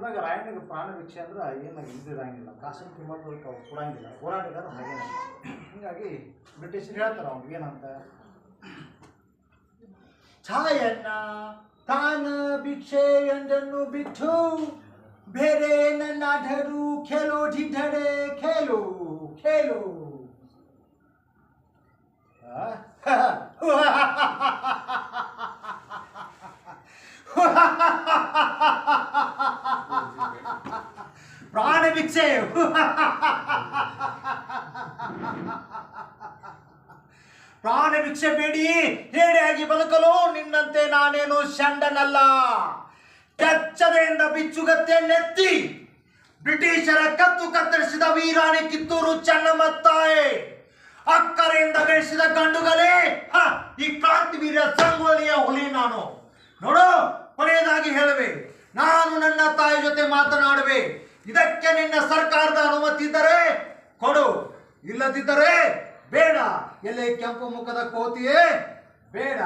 ಕನ್ನಡದಾಗ ರಾಯಣ್ಣಗೆ ಪ್ರಾಣ ಭಿಕ್ಷೆ ಅಂದ್ರೆ ಏನು ಇದಿರಂಗಿಲ್ಲ, ಕಾಸಿನ ಕಿಮ್ಮತ್ತು ಕೊಡಂಗಿಲ್ಲ, ಹೋರಾಟಗಾರ ಹಾಗೇನೆ. ಹೀಗಾಗಿ ಬ್ರಿಟಿಷರು ಹೇಳ್ತಾರೆ ಅವ್ನಿಗೆ ಏನಂತ, ಛಾಯಣ್ಣ ತಾನ ಭಿಕ್ಷೆ ಎಂದನ್ನು ಬಿಟ್ಟು ಬೇರೆ ನನ್ನಾದರೂ ಖೇಲೋಡಿದ್ದರೆ ಖೇಲು ಖೇಲು. ಪ್ರಾಣ ಭಿಕ್ಷೆ ಪ್ರಾಣ ಭಿಕ್ಷೆ ಬೇಡಿ ಹೇಡಿಯಾಗಿ ಬದುಕಲು ನಿನ್ನಂತೆ ನಾನೇನು ಷಂಡನಲ್ಲ. ಕೆಚ್ಚದೆಯಿಂದ ಬಿಚ್ಚುಗತ್ತೆ ನೆತ್ತಿ ಬ್ರಿಟಿಷರ ಕತ್ತು ಕತ್ತರಿಸಿದ ವೀರಾಣಿ ಕಿತ್ತೂರು ಚೆನ್ನಮ್ಮ ತಾಯಿ, ಅಕ್ಕರೆಯಿಂದ ಬೆಳೆಸಿದ ಗಂಡುಗಳೇ ಈ ಕ್ರಾಂತಿವೀರ ಸಂಗೊಳ್ಳಿಯ ಹುಲಿ ನಾನು. ನೋಡು, ಕೊನೆಯದಾಗಿ ಹೇಳುವೆ, ನಾನು ನನ್ನ ತಾಯಿ ಜೊತೆ ಮಾತನಾಡುವೆ. ಇದಕ್ಕೆ ನಿನ್ನ ಸರ್ಕಾರದ ಅನುಮತಿ ಇದ್ದರೆ ಕೊಡು, ಇಲ್ಲದಿದ್ದರೆ ಬೇಡ. ಎಲೆ ಕೆಂಪು ಮುಖದ ಕೋತಿಯೇ ಬೇಡ.